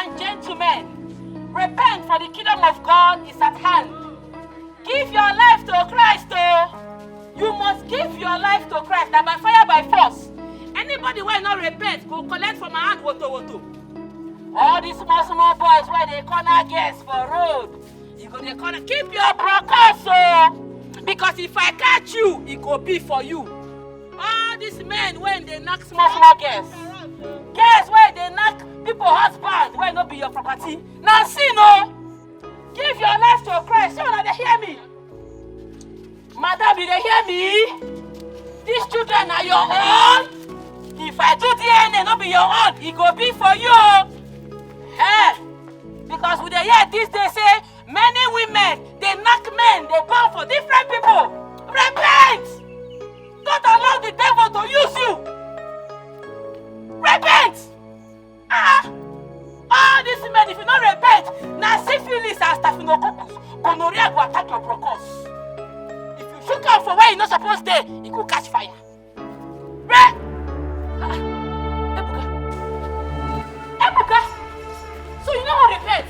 and gentlemen, repent, for the kingdom of God is at hand. Give your life to Christ, oh. You must give your life to Christ, that by fire, by force. Anybody who will not repent, go collect from my hand, woto. All these small boys where they corner girls for road. You go they corner, keep your broadcast, oh. Because if I catch you, it go be for you. All these men when they knock small girls. Girls where they knock people husbands, where not be your property. Now see no. Give your life to Christ. You know they hear me. Madam, you they hear me? These children are your own. If I do DNA, not be your own, it go be for you. Hey, because we they hear this, they say many women, they knock men, they bow for different people. Repent! Don't allow the devil to use you. Repent! All these men, if you don't repent, now syphilis and staphylococcus, gonorrhea will attack your bronchus. If you shook out for where you're not supposed to, it could catch fire. Ebuka, so you know how to repent?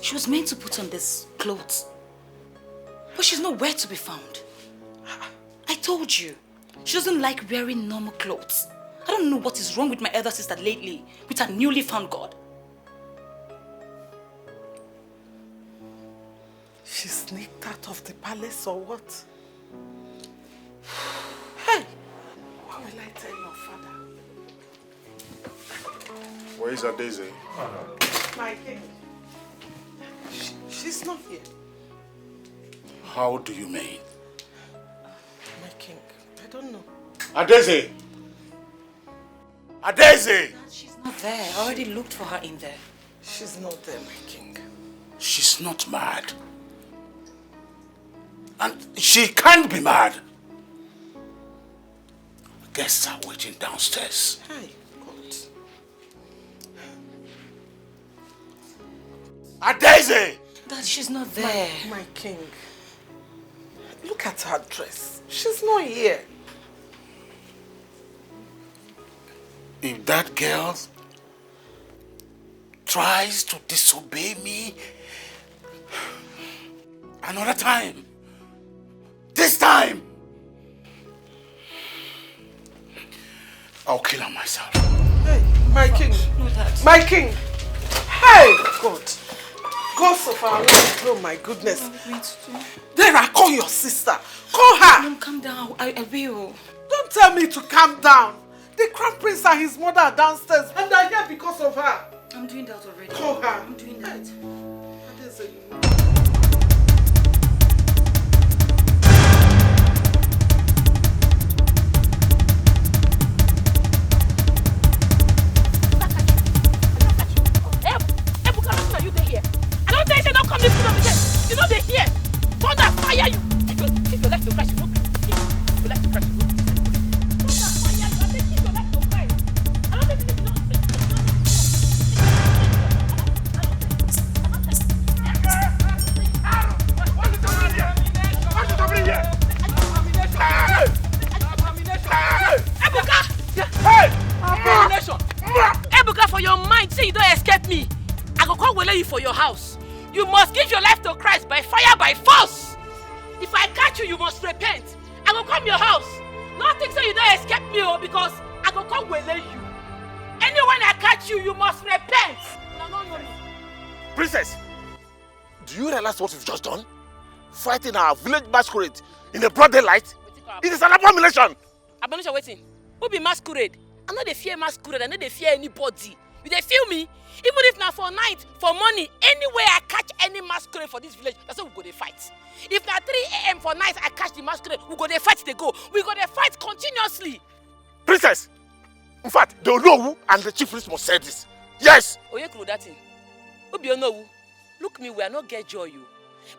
She was meant to put on this clothes, but she's nowhere to be found. I told you, she doesn't like wearing normal clothes. I don't know what is wrong with my elder sister lately, with her newly found God. She sneaked out of the palace or what? Hey! is Daisy? My king. She's not here. How do you mean? My king, I don't know. Daisy! Daisy! She's not there. I already looked for her in there. She's not there, my king. She's not mad. And she can't be mad. Guests are waiting downstairs. Hi, God. Daisy! Dad, she's not there. My king. Look at her dress. She's not here. If that girl tries to disobey me another time, this time, I'll kill her myself. Hey, my king. No, Dad. My king. Hey, God. Gods of our Lord. Oh, my goodness. What are we going to do? Then I call your sister. Call her. Mom, calm down. I will. Don't tell me to calm down. The crown prince and his mother are downstairs and they're here because of her. I'm doing that already. Call her. I'm doing that. You know they hear. Thunder fire you. If you like to crash, you won't. If you like to crash, you won't. Thunder fire you. I think if you like to crash. I don't think you know. What's the here? Ebuka! Ebuka, for your mind, say you don't escape me. I go come wele you for your house. You must give your life to Christ by fire, by force. If I catch you, you must repent. I will come your house. Nothing so you don't escape me, because I will come wele you. Anyone I catch you, you must repent. No. Princess, do you realize what we've just done? Fighting our village masquerade in the broad daylight? It is an abomination. Abomination waiting. Who be masquerade? I know they fear masquerade. I know they fear anybody. You they feel me? Even if not for night, for money, anywhere I catch any masquerade for this village, that's how we go they fight. If not 3 a.m. for night, I catch the masquerade, we go they fight, they go. We go they fight continuously. Princess, in fact, the Onowu and the chief priest must say this. Yes. Oh, you could that thing. Who be Onowu? Look me, we are not get joy you.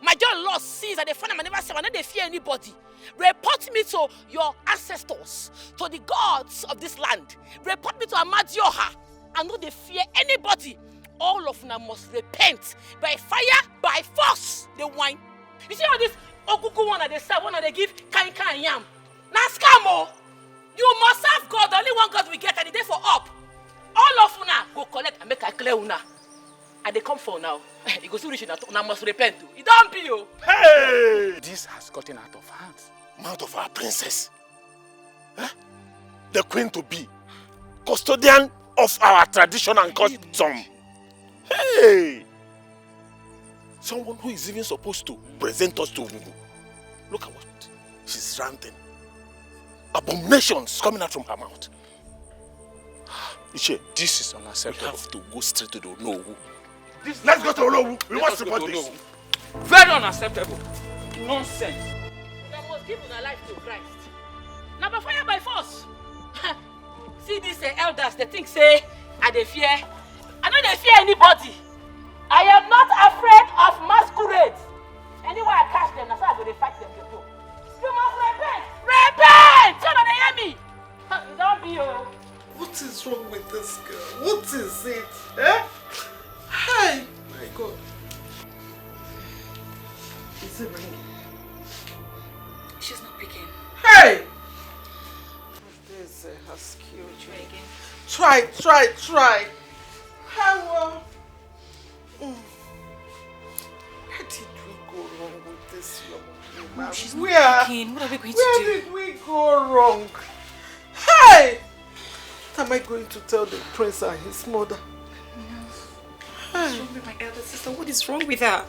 My joy lost since I find I never say I never fear anybody. Report me to your ancestors, to the gods of this land. Report me to Amadioha. I know they fear anybody. All of them must repent by fire, by force. They whine. You see all this okuku one that they serve, one that they give kind yam. Now scam. You must serve God. The only one God we get, and the day for up. All of una go collect and make a clear una. And they come for now. It goes to reach una must repent too. It don't be you. Hey! This has gotten out of hand. Mouth of our princess. Huh? The queen to be. Custodian of our tradition and custom. Hey! Someone who is even supposed to present us to Ugu. Look at what she's ranting. Abominations coming out from her mouth. Iche, this is unacceptable. We have to go straight to the Onowu. Let's go to Onowu. We must support this. Very unacceptable. Nonsense. You must give your life to Christ. Now by fire, by force. See these elders, they think say, I they fear. I know they fear anybody. I am not afraid of masquerades. Anywhere I catch them, that's how I go to fight them to do. You must repent. Repent! You don't hear me. Don't be you. What is wrong with this girl? What is it? Eh? Hi! My God. Is it ringing? She's not picking. Hey! This has killed you. Try again. Try. How? Where did we go wrong with this young woman? Mom, she's Where? not picking. What are we going to do? Where did we go wrong? Hey! What am I going to tell the prince and his mother? What's wrong with my elder sister? What is wrong with her?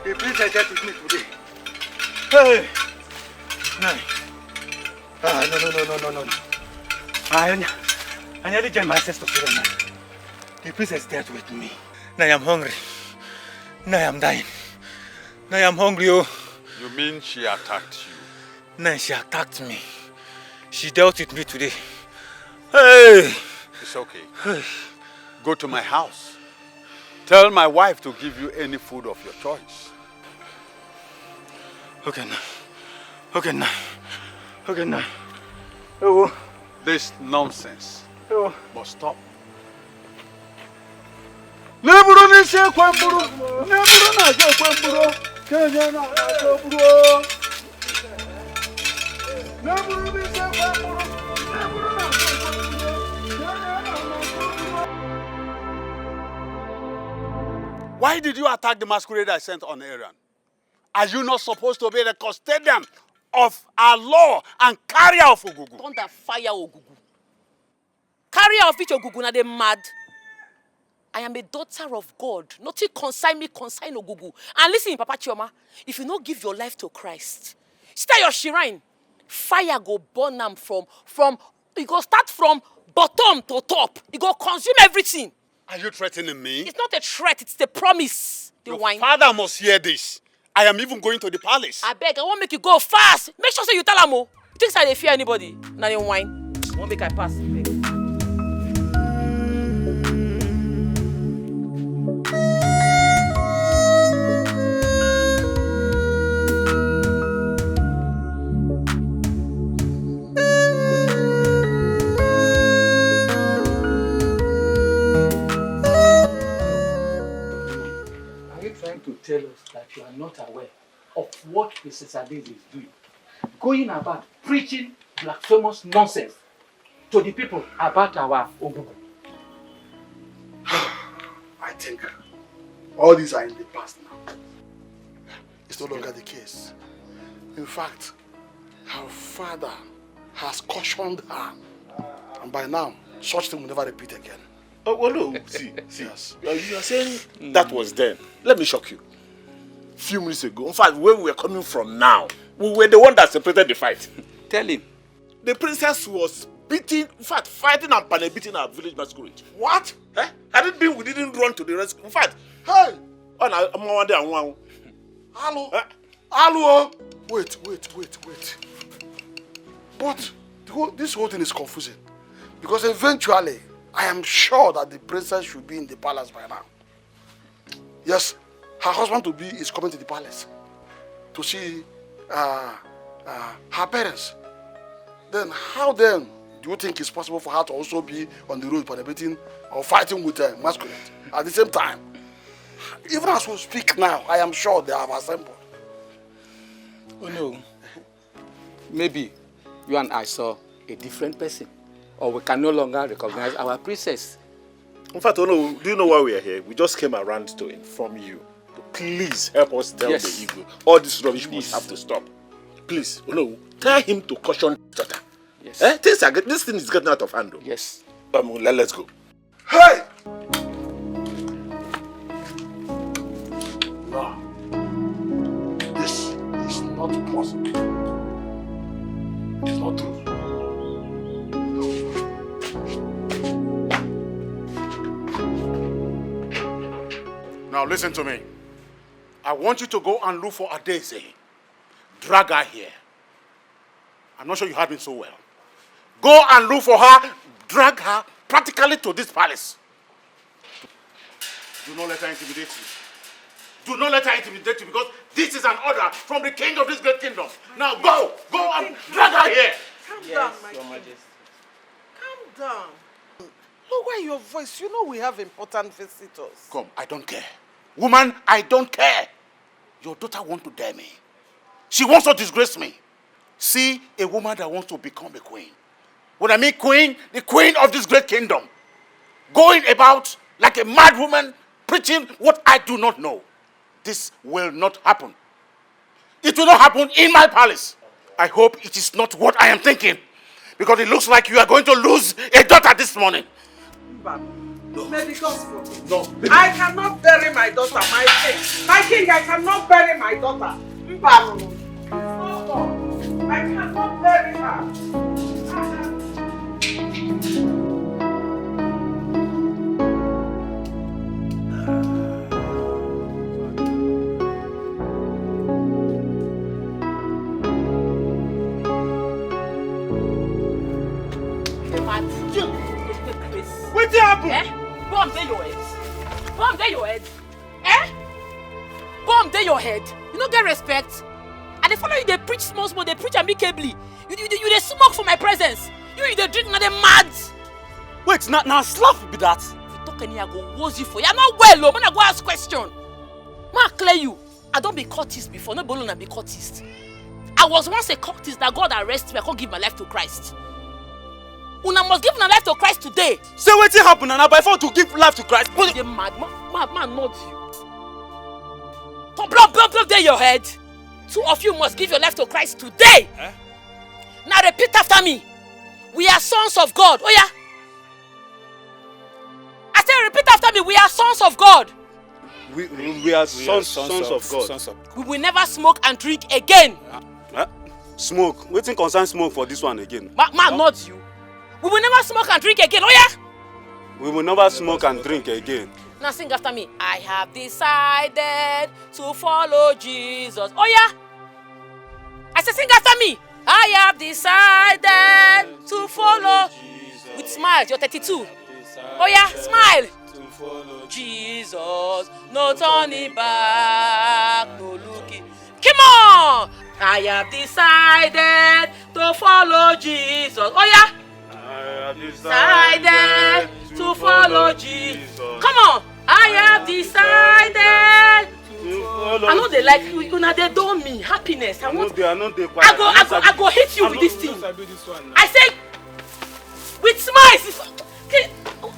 The prince I dealt with me today. Hey! No. I nearly joined my sister to the night. The princess dealt with me. Now I'm hungry. Now I'm dying. Now I'm hungry, oh. You mean she attacked you? Now she attacked me. She dealt with me today. Hey! It's okay. Hey. Go to my house. Tell my wife to give you any food of your choice. Okay, now. Oh. This nonsense must stop. Why did you attack the masquerade I sent on errand? Are you not supposed to be the custodian of our law and carrier of Ogugu? Thunder fire Ogugu. Carrier of which Ogugu, na they mad? I am a daughter of God. Nothing consign me, consign Ogugu. And listen, Papa Chioma, if you not give your life to Christ, stay your shrine. Fire go burn them from, it go start from bottom to top. It go consume everything. Are you threatening me? It's not a threat, it's the promise. Your father must hear this. I am even going to the palace. I beg, I won't make you go fast. Make sure you tell him. You think I fear anybody? Now they whine. I won't make I pass. To tell us that you are not aware of what Mrs. Adeze is doing, going about preaching blasphemous nonsense to the people about our Ogugu. I think all these are in the past now. It's no longer the case. In fact, her father has cautioned her, and by now, such thing will never repeat again. Oh, well, no, see. Yes. You are saying that was then. Let me shock you. A few minutes ago, in fact, where we were coming from now, we were the one that separated the fight. Tell him. The princess was beating, in fact, fighting and beating our village masquerade. What? Had it been, we didn't run to the rescue. In fact, hey! Hello? Hello? Wait. But this whole thing is confusing. Because eventually, I am sure that the princess should be in the palace by now. Yes, her husband-to-be is coming to the palace to see her parents. Then how then do you think it's possible for her to also be on the road participating or fighting with masquerade at the same time? Even as we speak now, I am sure they have assembled. Oh no. Maybe you and I saw a different person. Or we can no longer recognize our princess. In fact, do you know why we are here? We just came around to inform you. To please help us tell the Igbo. All this rubbish must have to stop. Please, tell him to caution his daughter. Yes. This thing is getting out of hand. Yes. Let's go. Hey! No. This is not possible. It's not true. Now listen to me. I want you to go and look for Adeze. Drag her here. I'm not sure you heard me so well. Go and look for her, drag her practically to this palace. Do not let her intimidate you. Do not let her intimidate you because this is an order from the king of this great kingdom. Now go and drag her here. Calm down, Your Majesty. Calm down. Lower your voice. You know we have important visitors. Come, I don't care. Woman, I don't care. Your daughter wants to dare me. She wants to disgrace me. See a woman that wants to become a queen. When I mean queen, the queen of this great kingdom. Going about like a mad woman, preaching what I do not know. This will not happen. It will not happen in my palace. I hope it is not what I am thinking. Because it looks like you are going to lose a daughter this morning. No. No. I cannot bury my daughter, my king. My king, I cannot bury my daughter. No. I I cannot bury her. What happened? Eh? Bomb dey your head. Bomb dey your head. Eh? Bomb dey your head. You no get respect. And they follow you, they preach small, they preach amicably. You they smoke for my presence. You they drink, now they mad. Wait, now slap be that. If you talk any, I go woz you for you. I'm not well, man. I go ask question. Ma clear you. I don't be cultist before. No bolon I be cultist. I was once a cultist that God arrested me. I can't give my life to Christ. Una must give my life to Christ today. Say what happened and by phone to give life to Christ. But you mad, man, not you. Blow there your head. Two of you must give your life to Christ today. Eh? Now repeat after me. We are sons of God. Oh yeah. I say repeat after me. We are sons of God. We are sons of God. We will never smoke and drink again. Smoke? Waiting concern smoke for this one again. Man, not you. We will never smoke and drink again. Oh yeah. We will never smoke and drink again. Now sing after me. I have decided to follow Jesus. Oh yeah. I say sing after me. I have decided to follow Jesus. With smiles. You're 32. Oh yeah, smile. To follow Jesus. No turning back. No looking. Come on. I have decided to follow Jesus. Oh yeah. I have decided to follow Jesus. Come on. I have decided to follow. I know they like you. They don't mean happiness. I go hit you with this thing. I say with smiles.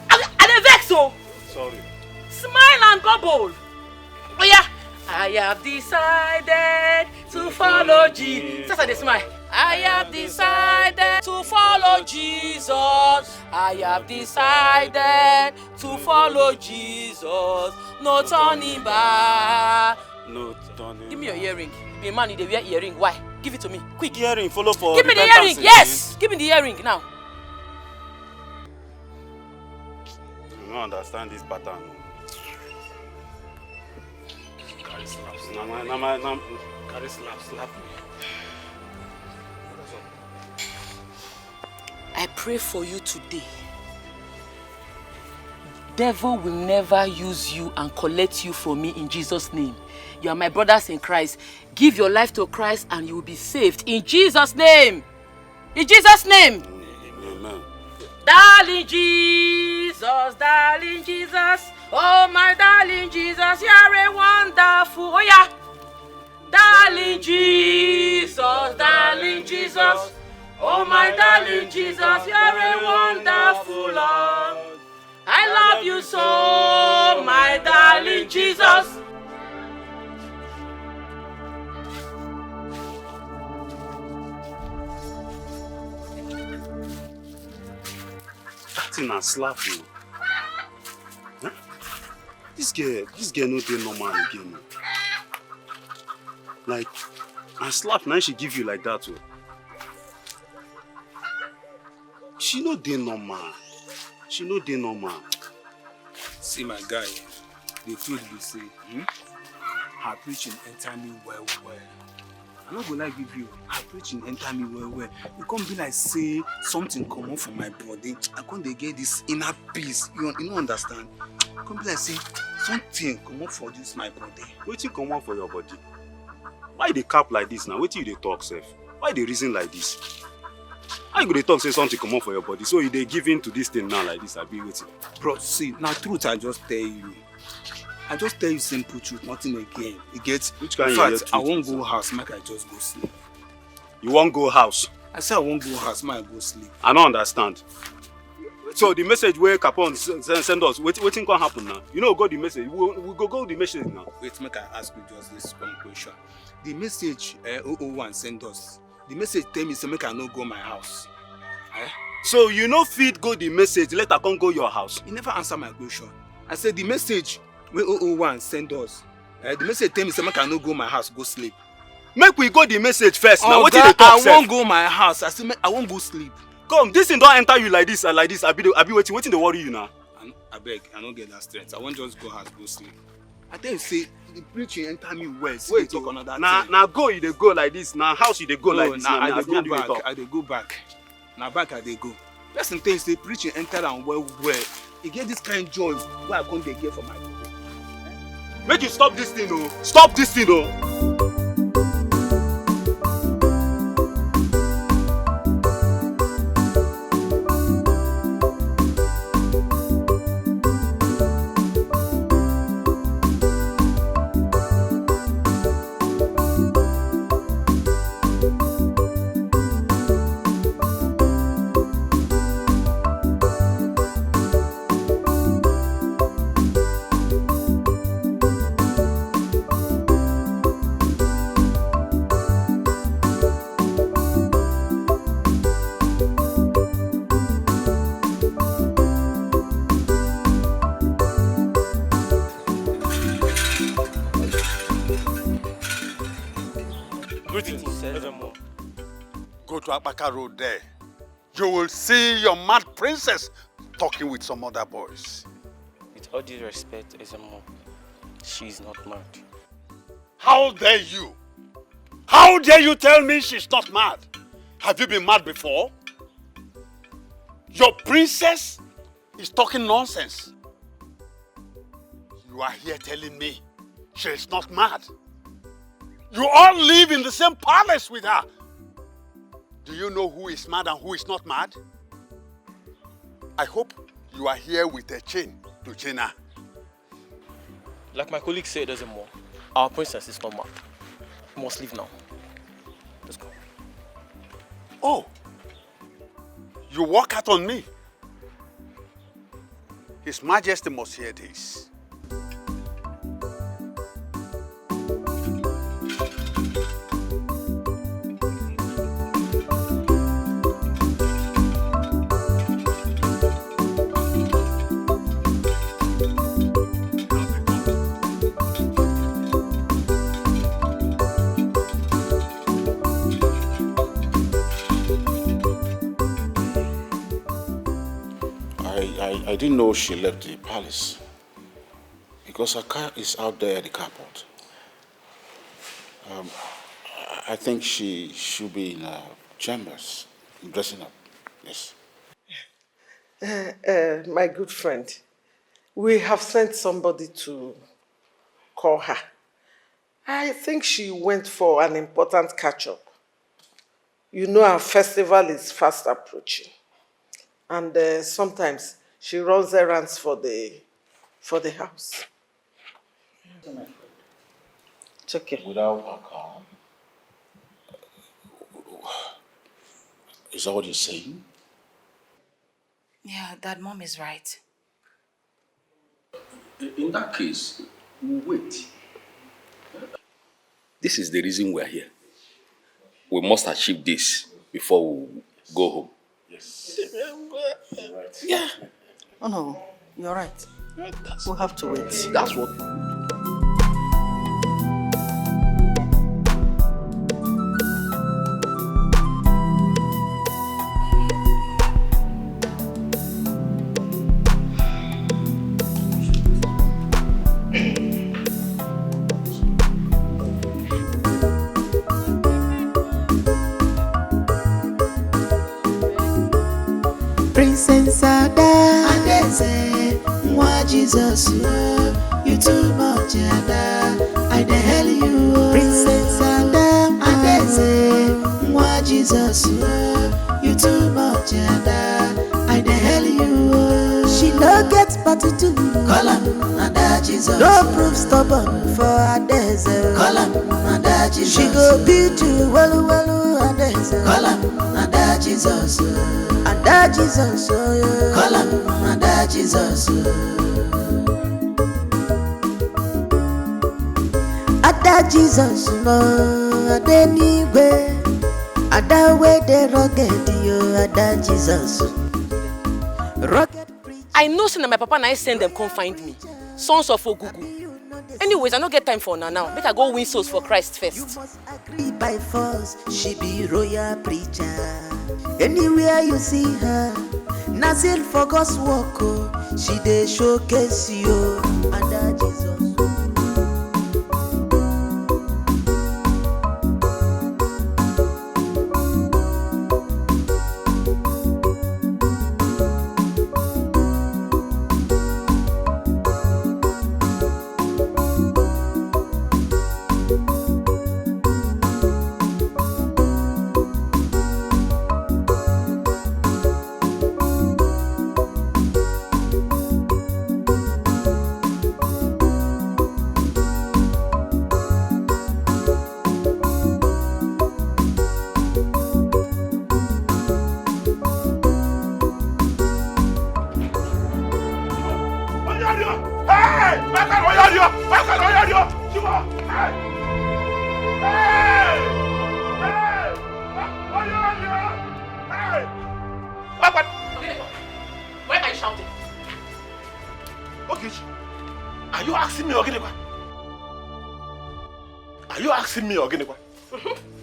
I vex so. Sorry. Smile and bubble. Oh yeah. I have decided to follow Jesus. That's how they smile. I have decided to follow Jesus. I have decided to follow Jesus. No turning back. No turning. Give me your earring. Be a man, you wear earring. Why? Give it to me. Quick. Earring, follow for. Give me the earring. Yes. Give me the earring now. I don't understand this pattern. Carry slaps. Carry slaps. Slap me. I pray for you today. Devil will never use you and collect you from me in Jesus' name. You are my brothers in Christ. Give your life to Christ and you will be saved in Jesus' name. In Jesus' name. Amen. Darling Jesus, oh my darling Jesus, you are a wonderful. Oh yeah. Darling Jesus, oh my darling Jesus, you are a wonderful Lord. I love you so, my darling Jesus. That thing has slapped me. Huh? This girl no dey normal again. Like, I slap now she give you like that too. She no dey normal. See my guy, the truth be say, her preaching enter me well. I no go like give you, her preaching enter me well. It can't be like say something come out from my body. I can't get this inner peace. You don't understand? It can't be like say something come out for this my body. Wetin come out for your body? Why they cap like this now? Wetin you dey talk sef? Why they reason like this? How you go dey talk say something come out for your body? So you dey give in to this thing now like this? I be waiting. Bro, see, now truth I just tell you. I just tell you simple truth, nothing again. You get? Which kind in of fact, I won't go house, make I just go sleep. You won't go house? I said I won't go house, make I go sleep. I don't understand. So the message where Capone send us, waiting can happen now. You know, go the message. We go the message now. Wait, make I ask you just this one question. The message 001 send us. The message tell me say make I no go my house. So you no fit go the message, let her come go your house. You never answer my question. I said the message where 001 send us. The message tell me say make I no go my house, go sleep. Make we go the message first. Now what Oga, they talk I won't go my house. I won't go sleep. Come, this thing don't enter you like this and like this. I be waiting. Waiting to worry you now. I beg, I don't get that strength. I won't just go house go sleep. I tell you say the preaching enter me well. Wait, talk another now go you they go like this. Now house you they go like this. Nah, I Now dey go back. I dey go back. Now back I dey go. Person thing say preaching enter and well. You get this kind of joy where I come dey get for my people. Make you stop this thing though. Stop this thing though. Go to Apaka Road there. You will see your mad princess talking with some other boys. With all due respect, Ezemo, she is not mad. How dare you? How dare you tell me she's not mad? Have you been mad before? Your princess is talking nonsense. You are here telling me she is not mad. You all live in the same palace with her. Do you know who is mad and who is not mad? I hope you are here with a chain to chain her. Like my colleague said, Ezemo, our princess is not mad. We must leave now. Let's go. Oh, you walk out on me. His Majesty must hear this. I didn't know she left the palace because her car is out there at the carport. I think she should be in her chambers, dressing up. Yes. My good friend, we have sent somebody to call her. I think she went for an important catch-up. You know our festival is fast approaching. And sometimes she runs errands for the house. It's okay. Without her car. Is that what you're saying? Yeah, Dad, Mom is right. In that case, we'll wait. This is the reason we're here. We must achieve this before we go home. Yes. Yeah. Oh no, you're right. We'll have to wait. That's what. Princess Ada, Adeze, Mwa Jesus, you too much Ada, I the hell you. Princess Ada, Adeze, Mwa Jesus, you too much Ada, I the hell you. She no get part to do, call am Ada Jesus. No proof stubborn for Adeze, call am Ada Jesus. She go beat you, well, Adeze, call am Ada Jesus. Ada Jesus, call him Ada Jesus. Ada Jesus, no, Ada niwe, Ada we de rugged, yo, Ada Jesus. I know say na my papa na send them come find me. Sons of Ogugu. Anyways, I don't get time for now. Make I go win souls for Christ first. You must agree by force. She be royal preacher. Anywhere you see her, nothing for God's work. Oh. She dey showcase you under Jesus.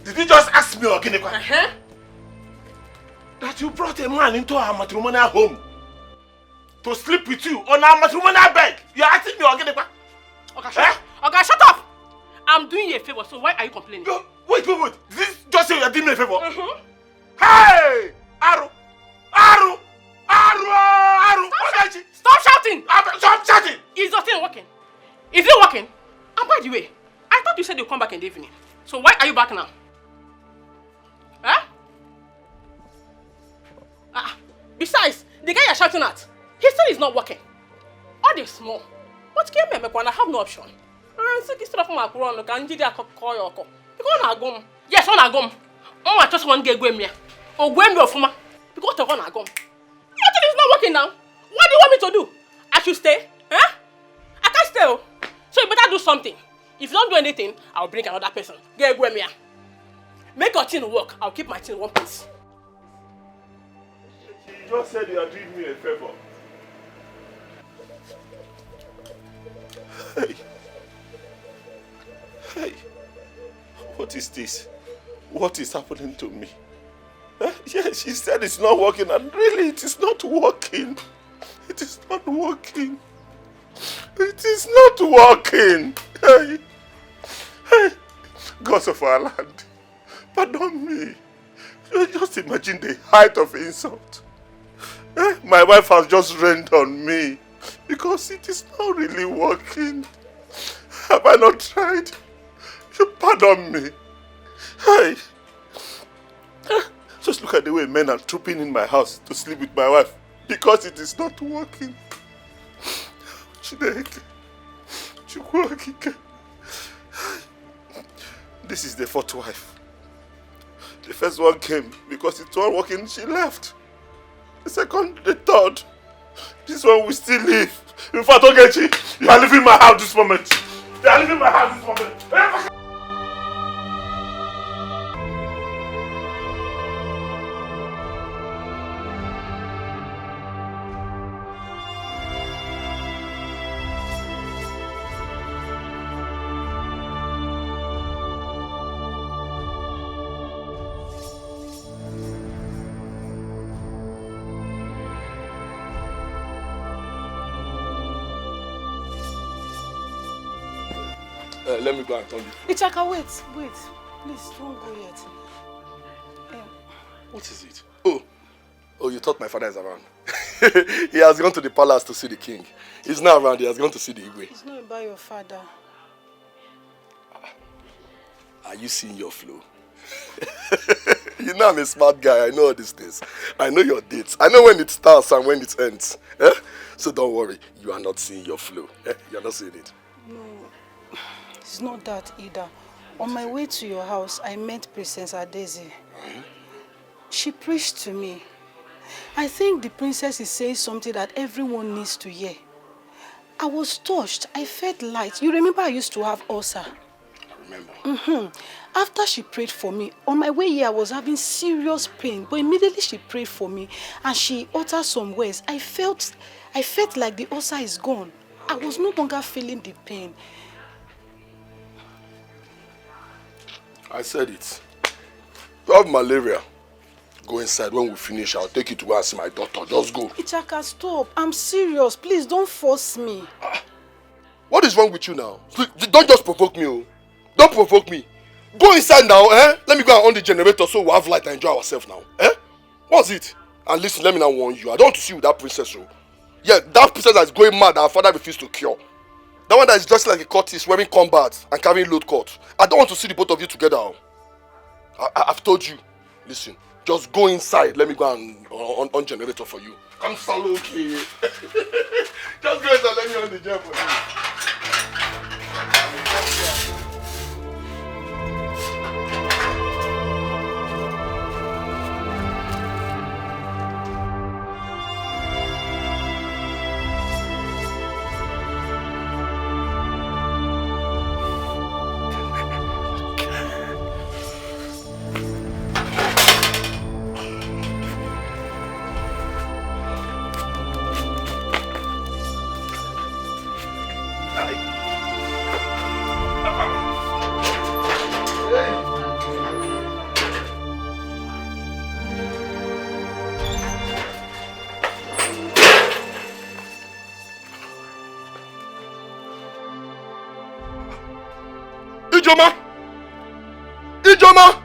Did you just ask me, Oginekwa? That you brought a man into our matrimonial home to sleep with you on our matrimonial bed? You're asking me, Oginekwa? Okay, shut up! I'm doing you a favor, so why are you complaining? Wait. Did this just say you're doing me a favor? Hey! Aru! Stop shouting! Stop shouting! Is your thing working? Is it working? And by the way, I thought you said you'll come back in the evening. So why are you back now? Huh? Besides, the guy you're shouting at, he said he's not working. All this small. What came here, I have no option. Instead of my corona, can you call your call? Because I go. Yes, on I go. Oh, I just want to get me. Or when you're from because of on I go. Your thing is not working now. What do you want me to do? I should stay? Huh? I can't stay. So you better do something. If you don't do anything, I'll bring another person. Get me. Make your thing work. I'll keep my thing in one place. You just said you are doing me a favor. Hey. What is this? What is happening to me? Yes, she said it's not working, and really it is not working. It is not working. It is not working. Hey. Gods of our land, pardon me. Just imagine the height of insult. My wife has just rained on me because it is not really working. Have I not tried? You pardon me. Hey. Just look at the way men are trooping in my house to sleep with my wife because it is not working. This is the fourth wife. The first one came because it wasn't working, she left. The second, the third. This one will still live. In fact, Ogechi, you are leaving my house this moment. You are leaving my house this moment. Let me go and turn you. Ichaka, wait. Please, don't go yet. What is it? Oh, you thought my father is around. He has gone to the palace to see the king. He's not around, he has gone to see the Igwe. It's not about your father. Are you seeing your flow? You know I'm a smart guy, I know all these things. I know your dates. I know when it starts and when it ends. So don't worry, you are not seeing your flow. You are not seeing it. No, it's not that either. On my way to your house, I met Princess Adeze. She preached to me. I think the princess is saying something that everyone needs to hear. I was touched. I felt light. You remember I used to have ulcer? I remember. After she prayed for me, on my way here I was having serious pain. But immediately she prayed for me and she uttered some words. I felt like the ulcer is gone. I was no longer feeling the pain. I said it. You have malaria. Go inside. When we finish, I'll take you to go and see my doctor. Just go. Ichaka, stop. I'm serious. Please don't force me. What is wrong with you now? Don't just provoke me. Oh. Don't provoke me. Go inside now, eh? Let me go and on the generator so we'll have light and enjoy ourselves now. Eh? What's it? And listen, let me now warn you. I don't want to see you with that princess. Oh. Yeah, that princess that is going mad that her father refused to cure. That one that is dressed like a courtice, wearing combat and carrying load coat. I don't want to see the both of you together. Oh. I've told you. Listen, just go inside. Let me go and on generator for you. I'm so okay. Just go inside. Let me on the gen for you. Ijoma! Ijoma!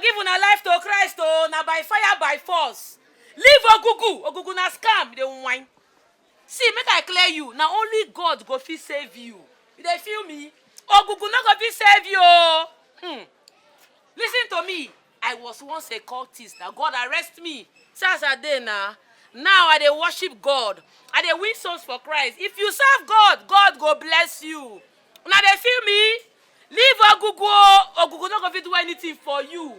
Give una life to Christ, oh, na by fire, by force. Leave Ogugu. Ogugu na scam, they whine. See, make I clear you. Now only God go fit save you. You dey feel me? Ogugu no go fit save you. Listen to me. I was once a cultist. Now God arrest me. Since I dey now. Now I dey worship God. I dey win souls for Christ. If you serve God, God go bless you. Now they feel me? Leave Ogugu. Ogugu no go fit do anything for you.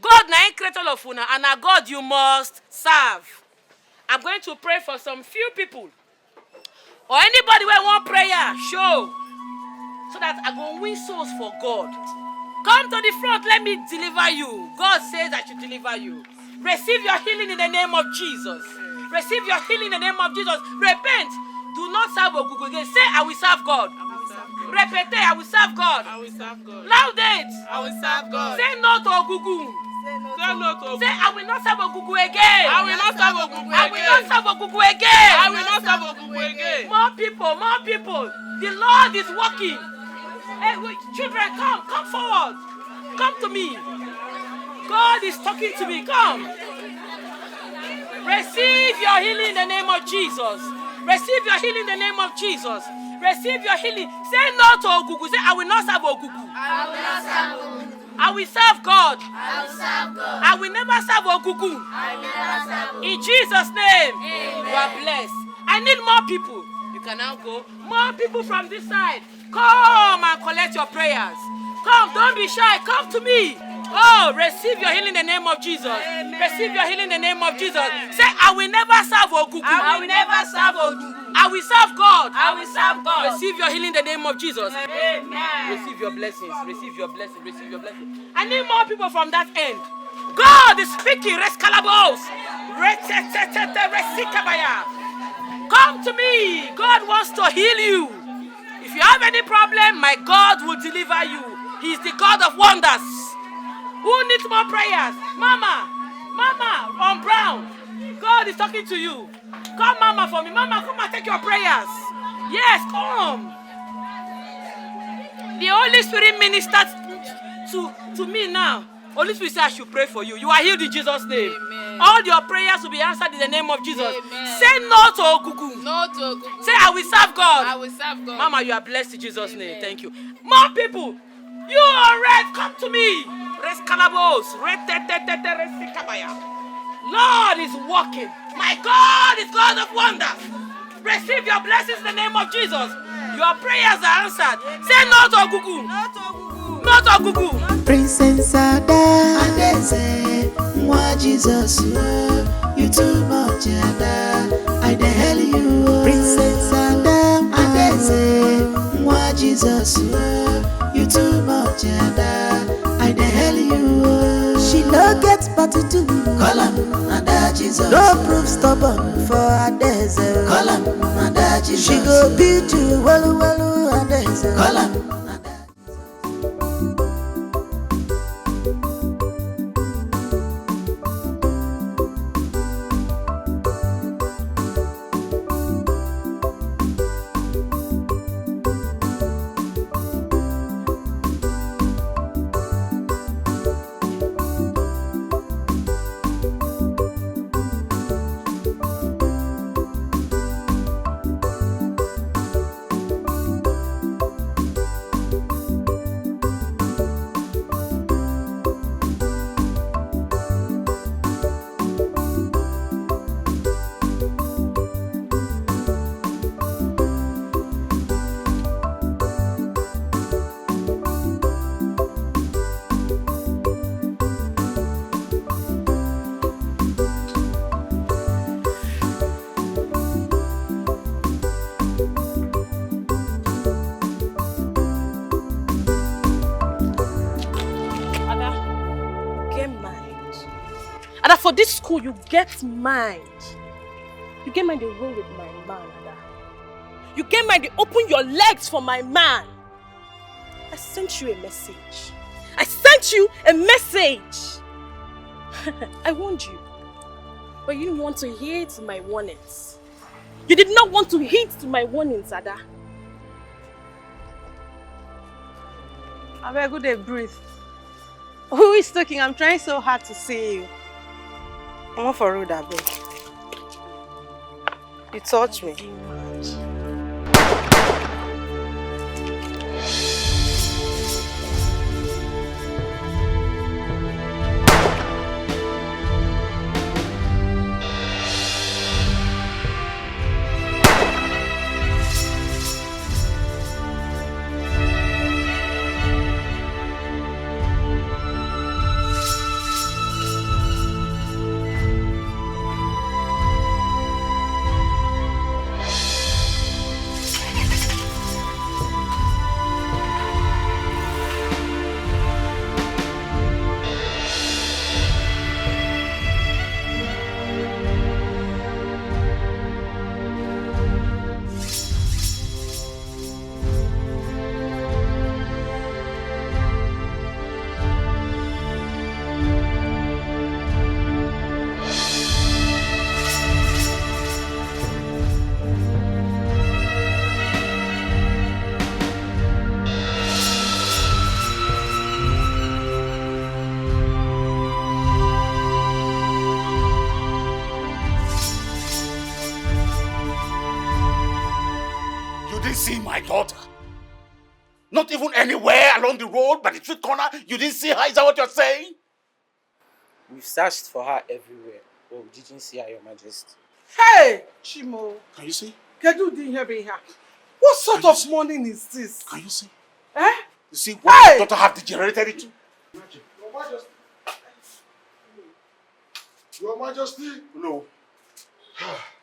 God na him create all of una, and na God you must serve. I'm going to pray for some few people. Or anybody who want prayer, show. So that I go win souls for God. Come to the front, let me deliver you. God says I should deliver you. Receive your healing in the name of Jesus. Receive your healing in the name of Jesus. Repent. Do not serve Ogugu again. Say, I will serve God. Repete, I will serve God. I will serve God. Loud it. I will serve God. Say no to Ogugu. Say no Say no to Ogugu. Say I will not serve Ogugu again. I will not serve Ogugu again. I will not serve Ogugu again. I will not serve Ogugu again. More people, more people. The Lord is working. Hey, children, come forward. Come to me. God is talking to me. Come. Receive your healing in the name of Jesus. Receive your healing in the name of Jesus. Receive your healing. Say no to Ogugu. Say, I will not serve Ogugu. I will not serve Ogugu. I will serve God. I will serve God. I will never serve Ogugu. I will never serve Ogugu. In Jesus' name, Amen. you are blessed. I need more people. You can now go. More people from this side. Come and collect your prayers. Come, don't be shy. Come to me. Oh, receive your healing in the name of Jesus. Amen. Receive your healing in the name of Jesus. Say, I will never serve Ogugu. I will never serve Ogugu. I will serve God. I will serve God. Receive your healing in the name of Jesus. Amen. Receive your blessings. Receive your blessings. Receive your blessings. I need more people from that end. God is speaking. Rescalabos. Come to me. God wants to heal you. If you have any problem, my God will deliver you. He is the God of wonders. Who needs more prayers? Mama on Brown. God is talking to you. Come, Mama, for me. Mama, come and take your prayers. Yes, come. The Holy Spirit ministers to me now. Holy Spirit says I should pray for you. You are healed in Jesus' name. Amen. All your prayers will be answered in the name of Jesus. Amen. Say no to Ogugu. No to Ogugu. Say I will serve God. I will serve God. Mama, you are blessed in Jesus' name. Thank you. More people. You are red. Come to me. Lord is working. My God is God of wonders. Receive your blessings in the name of Jesus. Your prayers are answered. Say no to Ogugu. No to Ogugu. Princess Ada, Adeze, Mwa Jesus, you too much, Ada. I the hell you. Princess Ada, Adeze, Mwa Jesus, you too much, Ada. I the hell you. She no get but to do. Call him Ada Jesus. No proof stubborn for Adeze. Call him Ada Jesus. She go beat you, well, Adeze. Call him. For this school, you get mind. You get mind to roll with my man, Ada. You get mind to open your legs for my man. I sent you a message. I sent you a message. I warned you. But you didn't want to hear to my warnings. You did not want to heed to my warnings, Ada. I beg, good day, breathe. Who is talking? I'm trying so hard to see you. I'm off for road, I beg. You touch me. didn't see my daughter? Not even anywhere along the road, but the street corner, you didn't see her? Is that what you're saying? We've searched for her everywhere, but we didn't see her, Your Majesty. Hey, Chimo. Can you see? Kedu di here be here? What sort of morning is this? Can you see? Eh? You see what your daughter have degenerated into? Your Majesty. Your Majesty. No.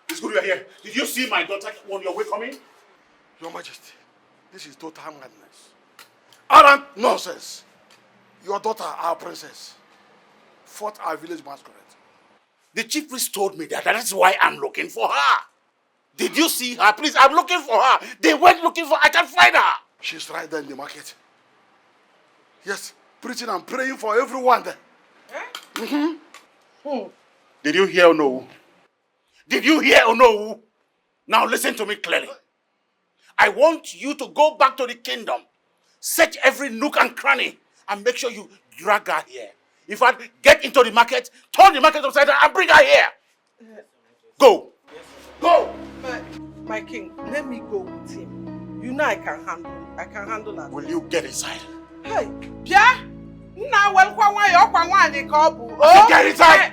It's good you're here. Did you see my daughter on your way coming? Your Majesty, this is total madness. Arrant nonsense. Your daughter, our princess, fought our village masquerade. The chief priest told me that. That's why I'm looking for her. Did you see her? Please, I'm looking for her. They went looking for her. I can't find her. She's right there in the market. Yes, preaching and praying for everyone there. Did you hear or no? Did you hear or no? Now listen to me clearly. I want you to go back to the kingdom. Search every nook and cranny and make sure you drag her here. In fact, get into the market, turn the market upside down and bring her here. Go. Go. My king, let me go with him. You know I can handle that. Will you get inside? Hey, Pia! Now, well, get inside!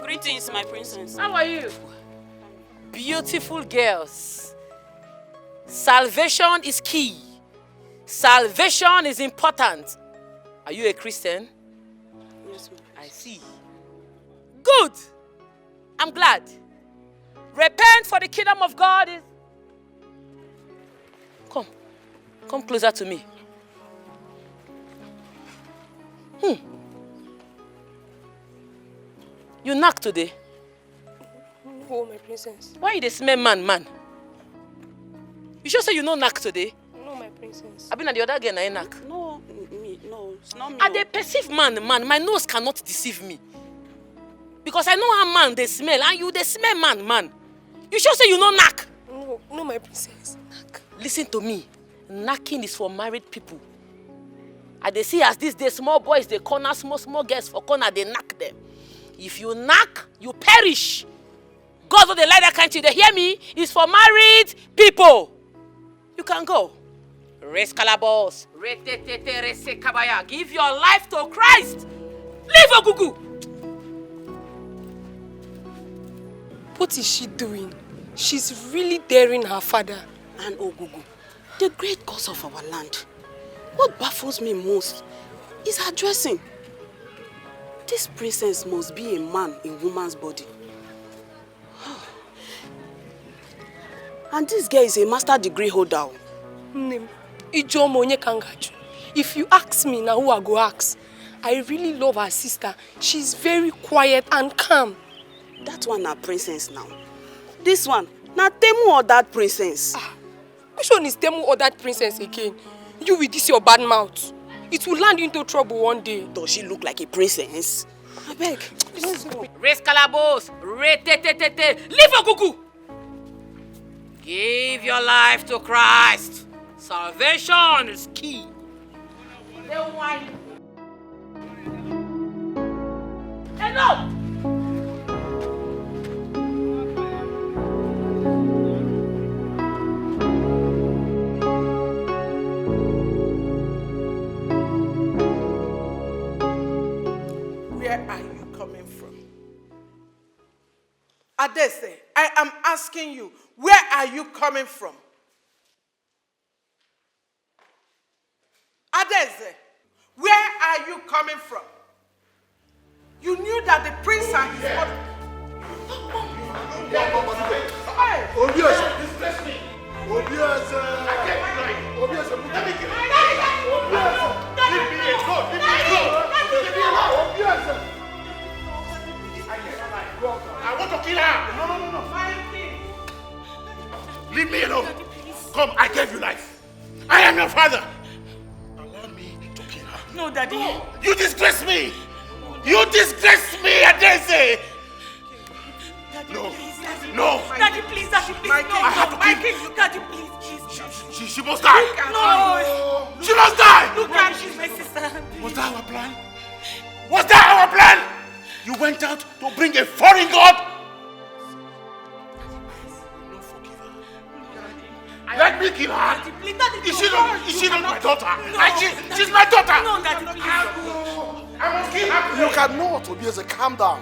Greetings, my princess. How are you? Beautiful girls. Salvation is key. Salvation is important. Are you a Christian? Yes, ma'am. I see. Good. I'm glad. Repent for the kingdom of God is... Come closer to me. You knock today? Oh, my princess. Why you dey smell man? You sure say you no knock today? No, my princess. I been at the other girl na knock. No, it's not me. I dey perceive man. My nose cannot deceive me. Because I know how man they smell and you they smell man. You sure say you no knock? No, my princess. Knock. Listen to me. Knocking is for married people. I dey see as these days small boys they corner small girls for corner they knock them. If you knock, you perish. God don't they like that kind of thing. They hear me? It's for married people. You can go. Raise calabos. Give your life to Christ. Leave Ogugu. What is she doing? She's really daring her father. And Ogugu, the great cause of our land. What baffles me most is her dressing. This princess must be a man in woman's body. And this girl is a master degree holder. If you ask me now, who I go ask? I really love her sister. She's very quiet and calm. That one na princess now. This one, na Temu or that princess. Which one is Temu or that princess again? You with this your bad mouth. It will land you into trouble one day. Does she look like a princess? I beg. Raise calabos. Leave Ogugu. Give your life to Christ. Salvation is key. Enough! Where are you coming from? Adese, I am asking you, where are you coming from? Adese, where are you coming from? You knew that the prince and his mother... Oh, yes. Leave me alone. Come, I gave you life. I am your father. Allow me to kill her. No, Daddy. No. You disgrace me. You disgrace me, Adese. No. No. Daddy, please, Daddy, please. I have to kill you. Daddy, please. She must die. No. She must die. Look at she's my sister. Was that our plan? Was that our plan? You went out to bring a foreign god? Let me kill her. Daddy, please, Daddy, Is she not my daughter? No. She's my daughter. No, Daddy, please. I must kill her. You cannot, Obieze, calm down.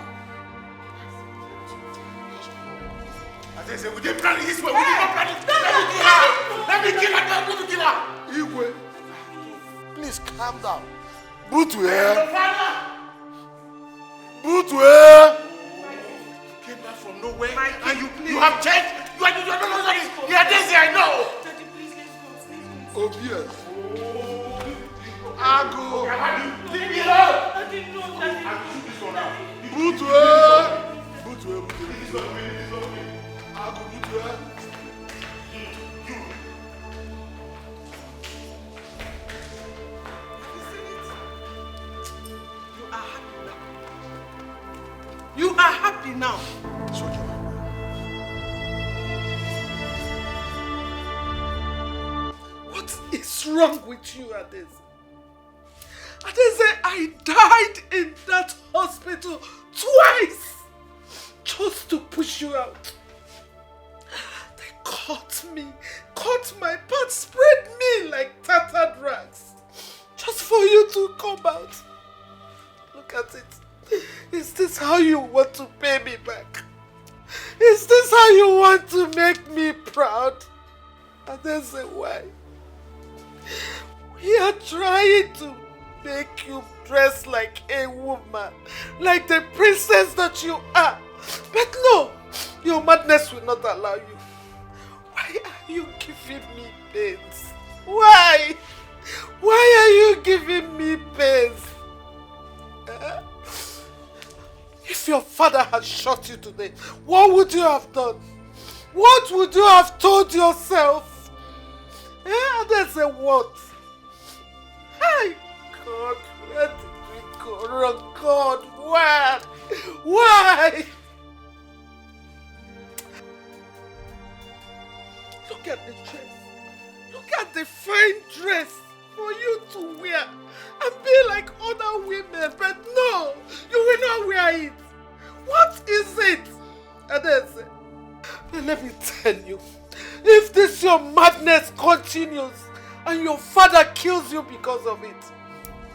As I say, we didn't plan it this way. We did not plan it. Let me kill her. Let me kill her. Let me kill her. Igwe, please calm down. Butwe. Butwe. Came back from nowhere and you have changed. You are no longer this. You are Daisy, I know. Daddy, please, let's go. Obieze. Ago. Leave me alone. Daddy, no, Daddy. Butwe. Butwe. Ago, Butwe. You are happy now. What is wrong with you, Adese? Adese, I died in that hospital twice just to push you out. They cut me, cut my part, spread me like tattered rags just for you to come out. Look at it. Is this how you want to pay me back? Is this how you want to make me proud? And then say why? We are trying to make you dress like a woman, like the princess that you are. But no, your madness will not allow you. Why are you giving me pains? Why? Why are you giving me pains? If your father had shot you today, what would you have done? What would you have told yourself? There's a what? Hey, God, where did we go wrong? God, why? Why? Look at the dress. Look at the fine dress for you to wear and be like other women, but no, you will not wear it. What is it? Adese, let me tell you, if this your madness continues and your father kills you because of it,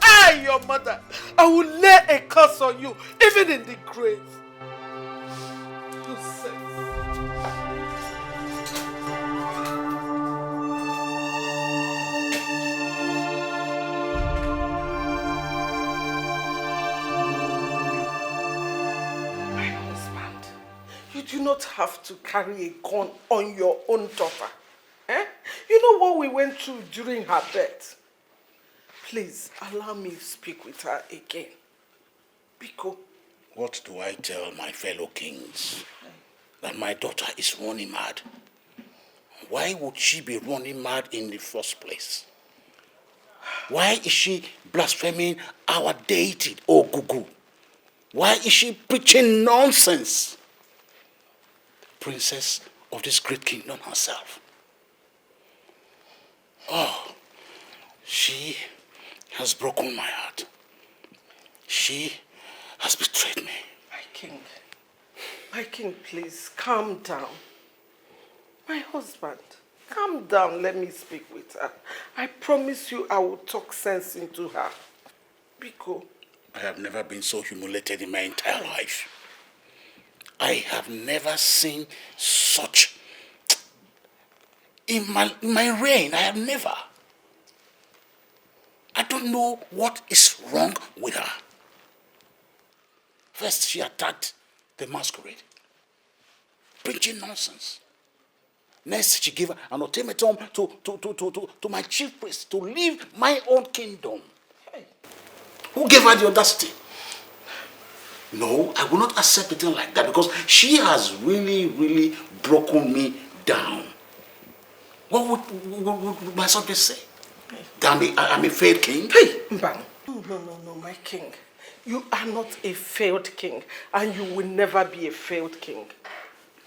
I, your mother, I will lay a curse on you, even in the grave. You say. You do not have to carry a gun on your own daughter. Eh? You know what we went through during her birth? Please, allow me to speak with her again. Biko. What do I tell my fellow kings? That my daughter is running mad. Why would she be running mad in the first place? Why is she blaspheming our deity, Ogugu? Why is she preaching nonsense? Princess of this great kingdom herself. Oh, she has broken my heart. She has betrayed me. My king, please, calm down. My husband, calm down, let me speak with her. I promise you I will talk sense into her. Biko. I have never been so humiliated in my entire life. I have never seen such in my reign. I have never. I don't know what is wrong with her. First, she attacked the masquerade, preaching nonsense. Next, she gave an ultimatum to my chief priest to leave my own kingdom. Who gave her the audacity? No, I will not accept a thing like that because she has really, really broken me down. What would my subjects say? That I'm a failed king? Hey, Mbang. No, my king. You are not a failed king, and you will never be a failed king.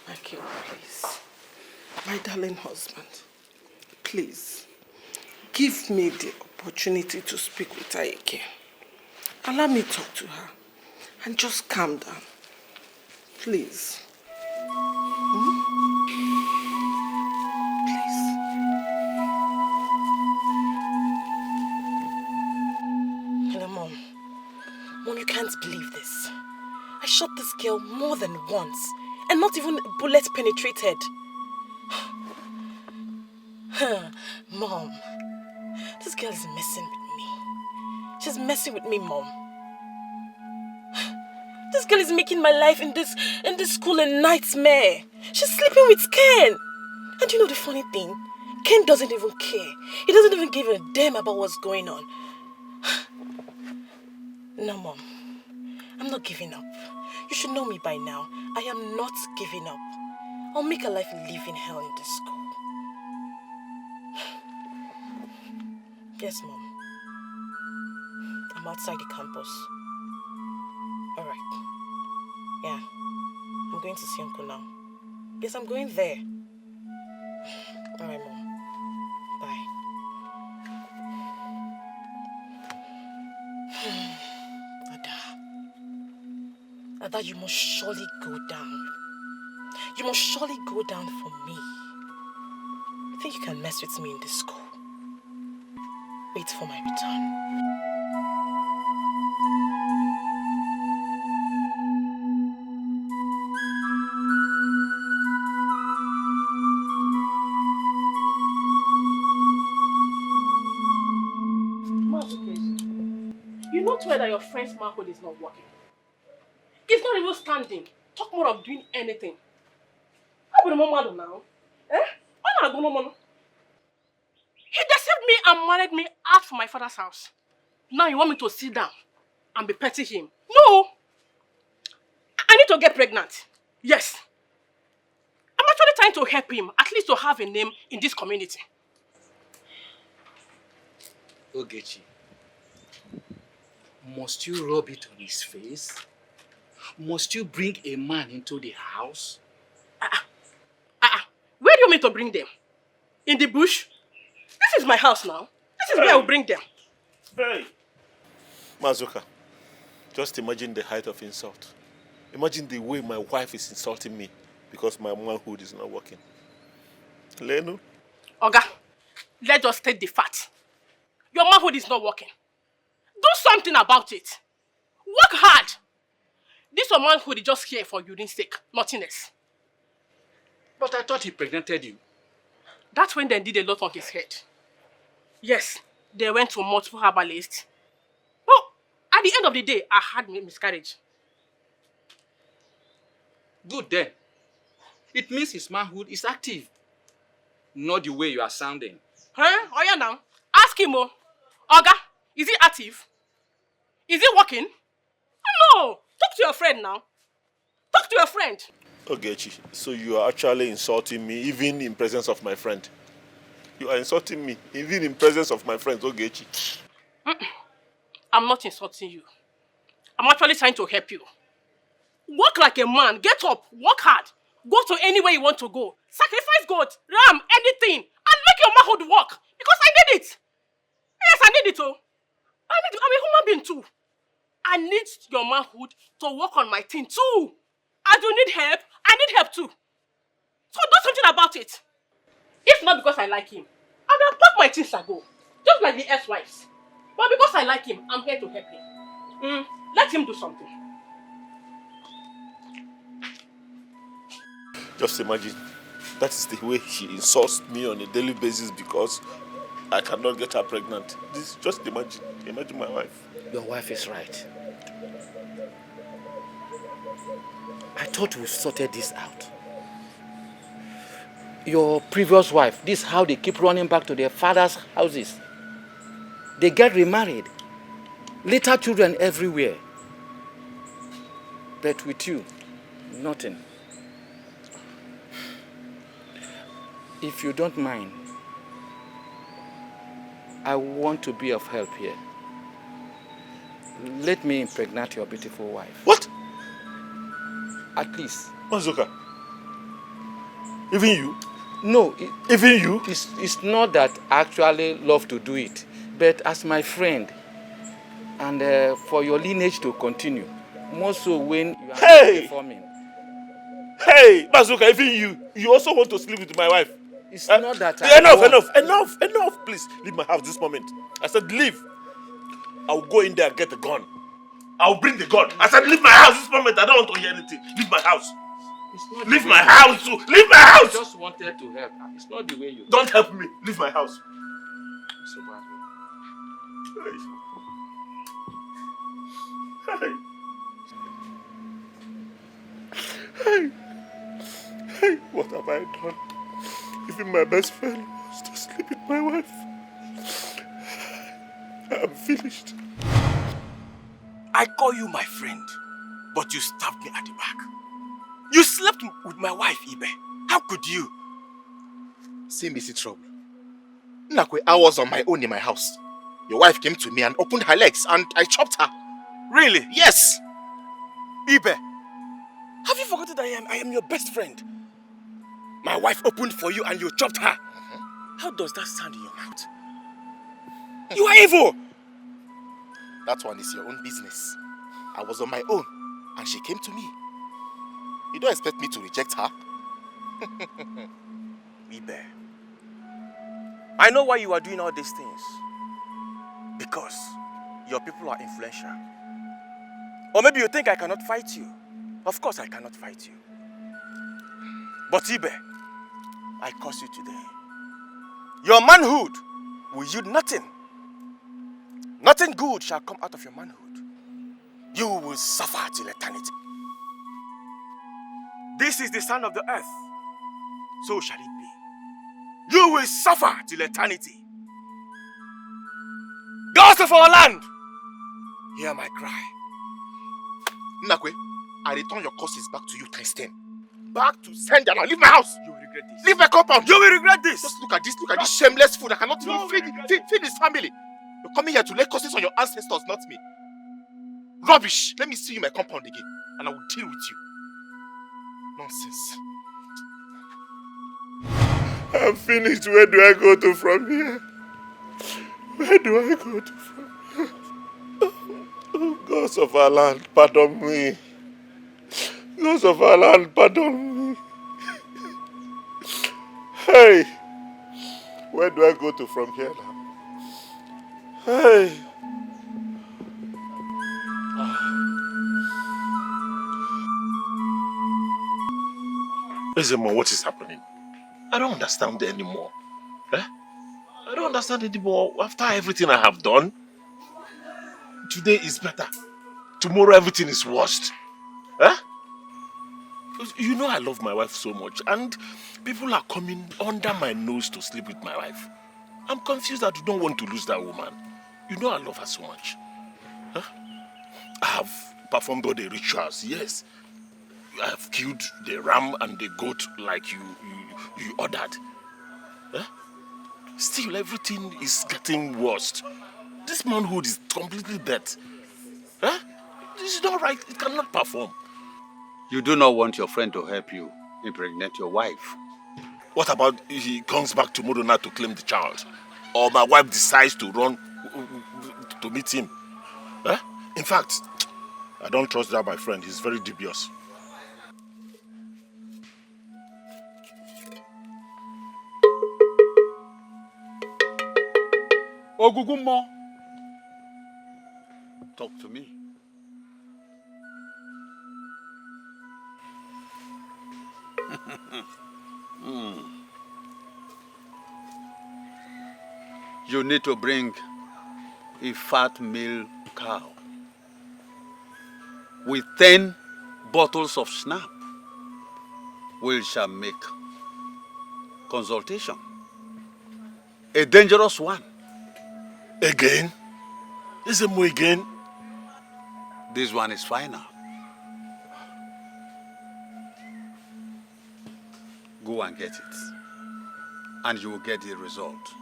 My king, please. My darling husband, please. Give me the opportunity to speak with her again. Allow me to talk to her. And just calm down. Please. Hello, Mom. Mom, you can't believe this. I shot this girl more than once, and not even a bullet penetrated. Mom, this girl is messing with me. She's messing with me, Mom. This girl is making my life in this school a nightmare. She's sleeping with Ken. And you know the funny thing? Ken doesn't even care. He doesn't even give a damn about what's going on. No, Mom. I'm not giving up. You should know me by now. I am not giving up. I'll make a life living hell in this school. Yes, Mom. I'm outside the campus. Alright. Yeah. I'm going to see Uncle now. Yes, I'm going there. Alright, Mom. Bye. Ada, you must surely go down. You must surely go down for me. You think you can mess with me in this school? Wait for my return. You not aware that your friend's manhood is not working. It's not even standing. Talk more of doing anything. How about the mama now? Eh? Why not go no more? He deceived me and married me out from my father's house. Now you want me to sit down and be petting him? No! I need to get pregnant. Yes. I'm actually trying to help him, at least to have a name in this community. Ogechi, must you rub it on his face? Must you bring a man into the house? Where do you want me to bring them? In the bush? This is my house now. This is where I will bring them. Hey! Mazuka, just imagine the height of insult. Imagine the way my wife is insulting me because my manhood is not working. Lenu? Oga, let's just state the fact. Your manhood is not working. Do something about it. Work hard. This your manhood is just here for urine's sake, nothing else. But I thought he pregnated you. That's when they did a lot on his head. Yes, they went to multiple herbalists. Well, at the end of the day, I had miscarriage. Good then. It means his manhood is active. Not the way you are sounding. Huh? Oh yeah now. Ask him, oh. Oga, is he active? Is he working? No! Talk to your friend now. Talk to your friend. Ogechi, so you are actually insulting me even in presence of my friend. You are insulting me even in presence of my friends, Ogechi. I'm not insulting you. I'm actually trying to help you. Work like a man. Get up. Work hard. Go to anywhere you want to go. Sacrifice goat, ram, anything. And make your manhood work. Because I need it. Yes, I need it, oh. I'm a human being too. I need your manhood to work on my thing too. As you need help, I need help too. So do something about it. If not because I like him, I will pack my things and go. Just like the ex-wives. But because I like him, I'm here to help him. Let him do something. Just imagine, that is the way she insults me on a daily basis because I cannot get her pregnant. Just imagine. Imagine my wife. Your wife is right. I thought we sorted this out. Your previous wife, this is how they keep running back to their father's houses. They get remarried. Little children everywhere. But with you, nothing. If you don't mind, I want to be of help here. Let me impregnate your beautiful wife. What? At least. Mazuka, even you? No. Even you? It's not that I actually love to do it, but as my friend, and for your lineage to continue, more so when you are not performing. Hey, Mazuka, even you also want to sleep with my wife? It's not that I Enough, please, leave my house this moment. I said leave. I'll go in there and get the gun. I'll bring the gun. I said leave my house this moment. I don't want to hear anything. Leave my house. Leave my house. Leave my house. I just wanted to help. It's not the way you... Don't help me. Leave my house. So bad. Hey, what have I done? Even my best friend wants to sleep with my wife. I'm finished. I call you my friend, but you stabbed me at the back. You slept with my wife, Ibe. How could you? See, Missy Trouble. Nakwe, I was on my own in my house. Your wife came to me and opened her legs and I chopped her. Really? Yes. Ibe, have you forgotten that I am your best friend? My wife opened for you and you chopped her. How does that sound in your mouth? You are evil! That one is your own business. I was on my own and she came to me. You don't expect me to reject her? Ibe, I know why you are doing all these things. Because your people are influential. Or maybe you think I cannot fight you. Of course I cannot fight you. But Ibe, I curse you today. Your manhood will yield nothing. Nothing good shall come out of your manhood. You will suffer till eternity. This is the son of the earth. So shall it be. You will suffer till eternity. Gods of our land, hear my cry. Nakwe, I return your curses back to you times 10. Back to sender now. Leave my house. You will regret this. Leave my compound. You will regret this. Just look at this shameless fool that cannot even feed his family. You're coming here to lay curses on your ancestors, not me. Rubbish. Let me see you in my compound again, and I will deal with you. Nonsense. I'm finished. Where do I go to from here? Where do I go to from here? Oh, gods of our land, pardon me. Gods of our land, pardon me. Hey, where do I go to from here now? Hey. Ezemo, what is happening? I don't understand anymore. Eh? I don't understand anymore after everything I have done. Today is better. Tomorrow everything is worst. Eh? You know I love my wife so much and people are coming under my nose to sleep with my wife. I'm confused. I don't want to lose that woman. You know I love her so much. Huh? I have performed all the rituals, yes. I have killed the ram and the goat like you ordered. Huh? Still, everything is getting worse. This manhood is completely dead. Huh? This is not right. It cannot perform. You do not want your friend to help you impregnate your wife. What about if he comes back tomorrow night to claim the child? Or my wife decides to run to meet him? Huh? In fact, I don't trust that my friend. He's very dubious. Ogugumo, talk to me. You need to bring a fat male cow with 10 bottles of snap. We shall make consultation. A dangerous one. Again? Is it more again? This one is final. Go and get it. And you will get the result.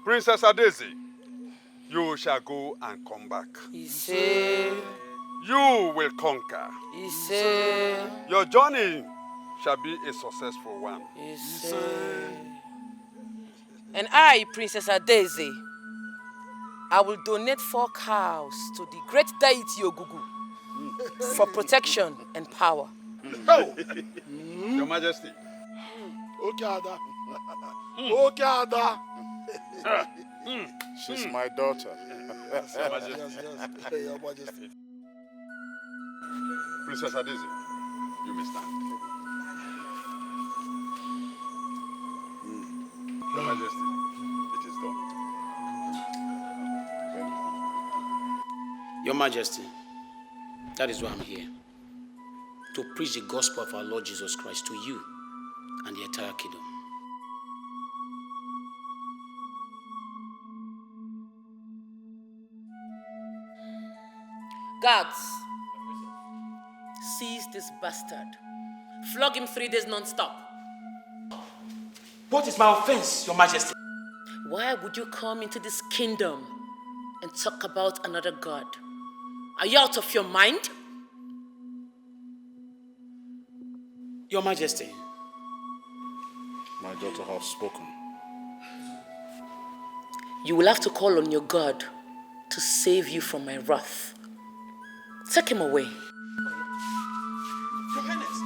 Princess Adesi, you shall go and come back. Ise. You will conquer. Ise. Your journey shall be a successful one. Ise. And I, Princess Adesi, I will donate 4 cows to the great deity Ogugu for protection and power. Your Majesty. Okay, Ada. Okay, Ada. She's my daughter. Yes, Your Majesty. Princess Adesi, you may stand. Your Majesty, it is done. Your Majesty, that is why I'm here. To preach the gospel of our Lord Jesus Christ to you and the entire kingdom. Guards, seize this bastard. Flog him 3 days non-stop. What is my offense, Your Majesty? Why would you come into this kingdom and talk about another god? Are you out of your mind? Your Majesty, my daughter has spoken. You will have to call on your God to save you from my wrath. Take him away. Your Highness.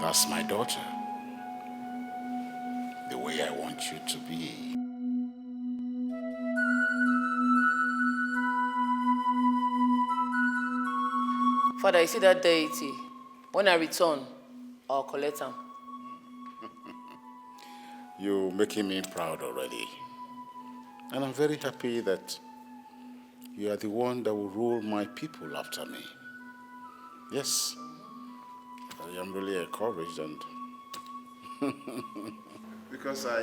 That's my daughter. The way I want you to be. Father, you see that deity? When I return, I'll collect him. You're making me proud already. And I'm very happy that you are the one that will rule my people after me. Yes, I am really encouraged and because I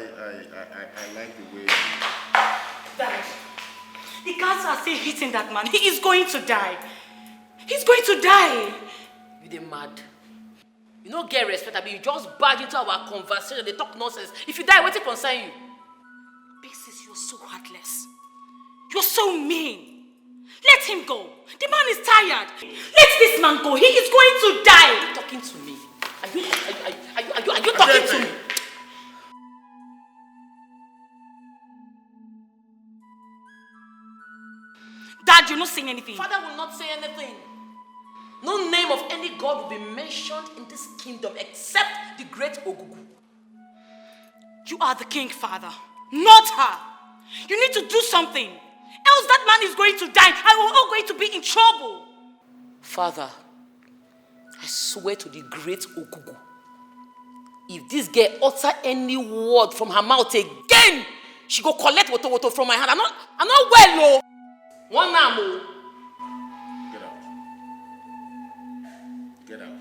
like the way Dad, the guards are still hitting that man. He is going to die. He's going to die. You dey mad. You don't get respect, you just barge into our conversation, they talk nonsense. If you die, what it concern you? Basis, you're so heartless. You're so mean. Let him go. The man is tired. Let this man go. He is going to die. Are you talking to me? Are you talking to me? Dad, you're not saying anything. Father will not say anything. No name of any god will be mentioned in this kingdom except the great Ogugu. You are the king, Father, not her. You need to do something. Else that man is going to die and we're all going to be in trouble. Father, I swear to the great Ogugu, if this girl utter any word from her mouth again, she go collect woto from my hand. I'm not well, no. One now, Get out. Get out.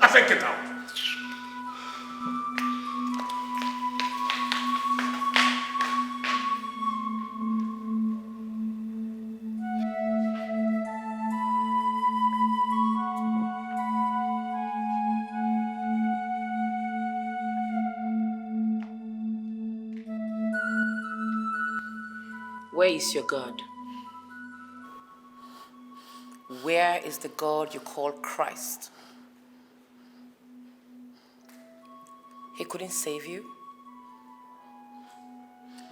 I said get out. Where is your God? Where is the God you call Christ? He couldn't save you?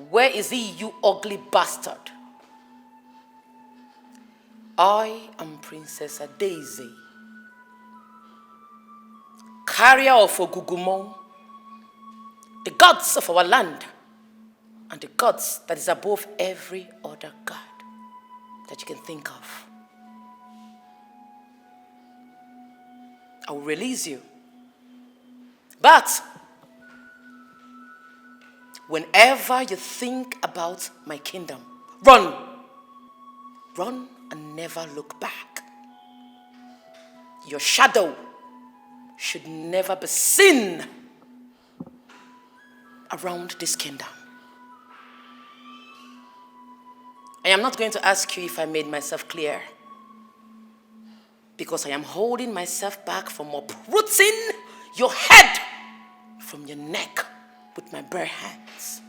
Where is he, you ugly bastard? I am Princess Adesi, carrier of Ogugumo, the gods of our land, and the gods that is above every other god that you can think of. I will release you. But whenever you think about my kingdom, run. Run and never look back. Your shadow should never be seen around this kingdom. I am not going to ask you if I made myself clear, because I am holding myself back from uprooting your head from your neck with my bare hands.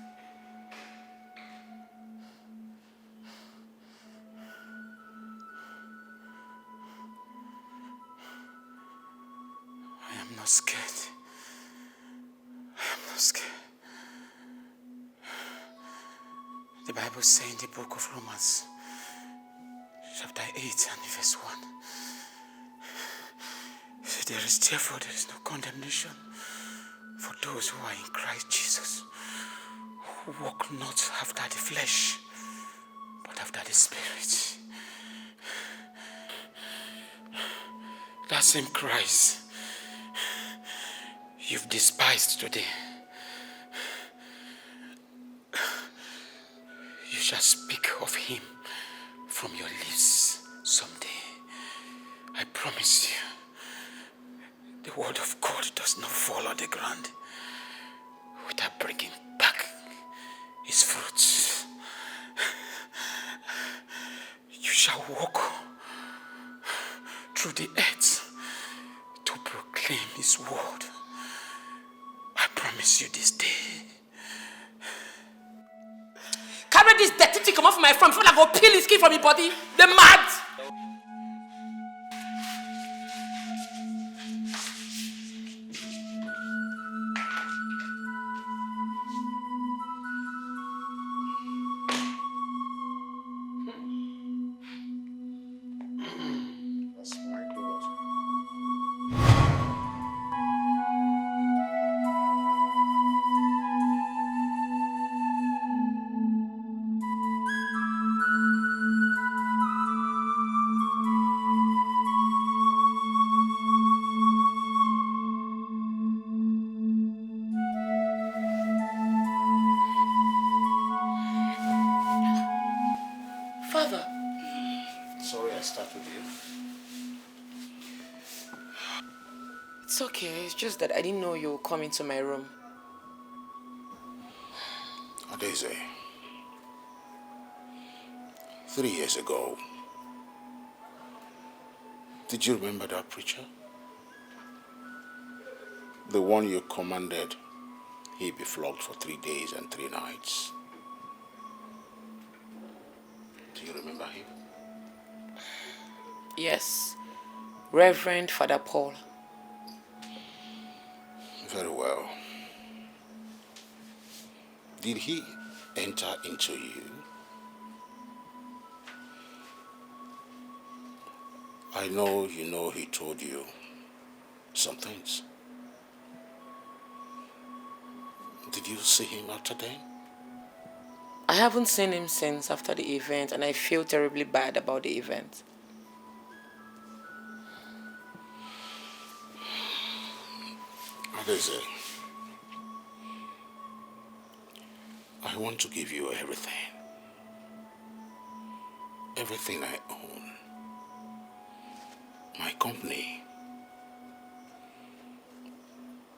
I am not scared. I am not scared. The Bible says in the book of Romans, chapter 8 and verse 1, there is no condemnation for those who are in Christ Jesus, who walk not after the flesh, but after the Spirit. That same Christ you've despised today, you shall speak of him from your lips someday. I promise you, the word of God does not fall on the ground without bringing back his fruits. You shall walk through the earth to proclaim his word. I promise you this day. Carry this dirty thing come off my front before I go peel his skin from your body. The mad! That's my daughter. Father. Sorry I started you. It's okay. It's just that I didn't know you would come into my room. Adeze, 3 years ago, did you remember that preacher? The one you commanded he be flogged for 3 days and 3 nights. Do you remember him? Yes. Reverend Father Paul. Very well. Did he enter into you? I know you know he told you some things. Did you see him after then? I haven't seen him since after the event, and I feel terribly bad about the event. Adeze, I want to give you everything. Everything I own. My company.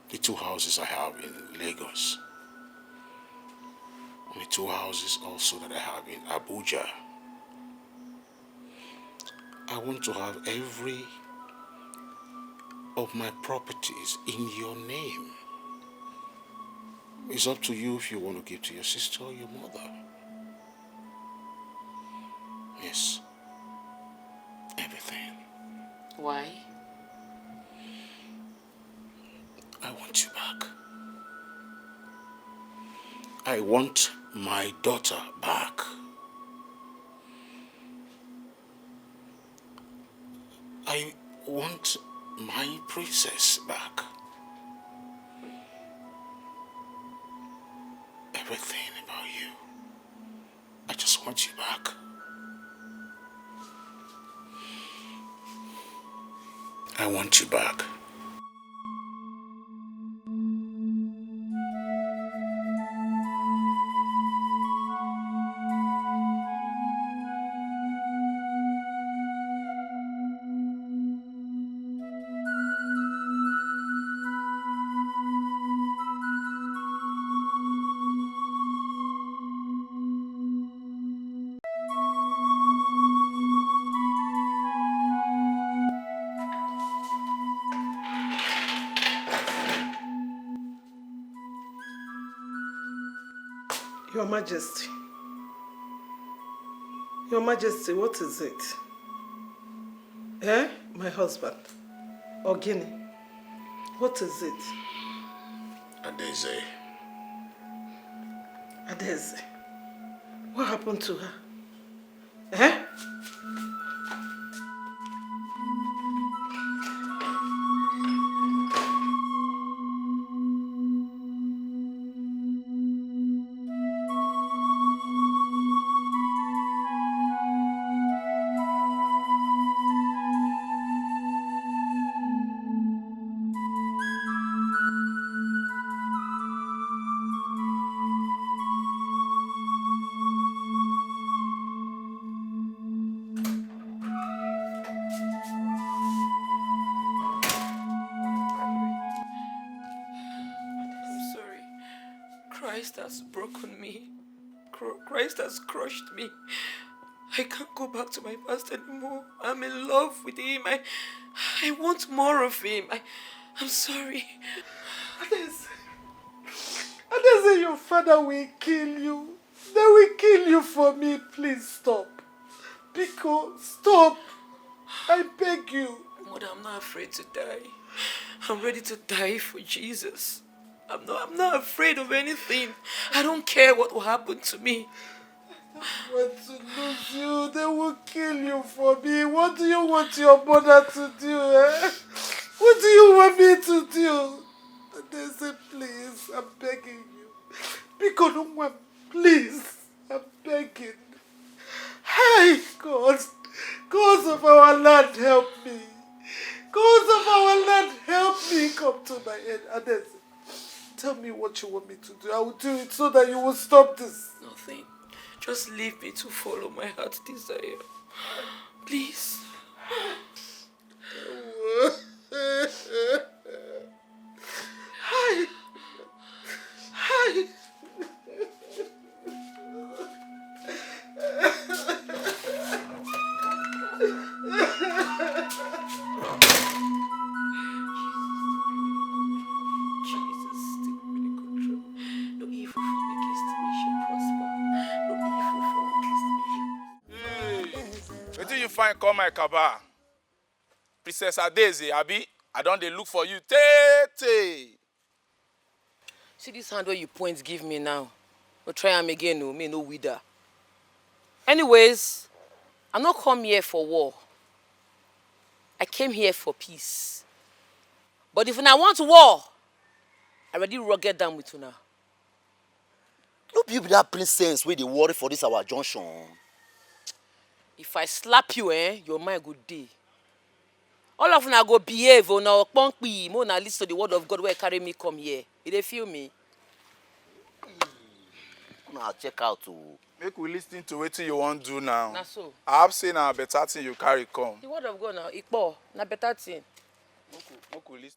The 2 houses I have in Lagos. And the 2 houses also that I have in Abuja. I want to have every of my properties in your name. It's up to you if you want to give to your sister or your mother. Yes. Everything. Why? I want you back. I want my daughter back. I want my princess back. Everything about you. I just want you back. I want you back. Your Majesty. Your Majesty, what is it? Eh? My husband. Ogini. What is it? Adeze. Adeze. What happened to her? Eh? Christ has broken me. Christ has crushed me. I can't go back to my past anymore. I'm in love with him. I want more of him. I'm sorry. Adeze, your father will kill you. They will kill you for me. Please stop. Pico, stop. I beg you. Mother, I'm not afraid to die. I'm ready to die for Jesus. I'm not afraid of anything. I don't care what will happen to me. I want to lose you. They will kill you for me. What do you want your mother to do, eh? What do you want me to do? They say, please, I'm begging you. Pico, don't want, please. I'm begging. Hey, God. God of our land, help me. God of our land, help me. Come to my aid. Adeze, tell me what you want me to do. I will do it so that you will stop this. Nothing. Just leave me to follow my heart's desire. Please. Hi. Hi. Wetin you find call my kaba? Princess Adeze, abi? I don dey look for you tey. See this hand where you point give me now. We'll try am again, no, me no wither. Anyways, I'm not come here for war. I came here for peace. But if I want war, I already rugged down with you now. No be that princess wey dey worry for this our junction. If I slap you, your mind go dey. All of una go behave, una okpongpi, mo na listen to the word of God where carry me come here. You dey feel me? Now check out o. Make we lis ten to wetin you wan do now. Na so. I have say na better thing you carry come. The word of God now, ikpo, na better thing. Make we lis ten.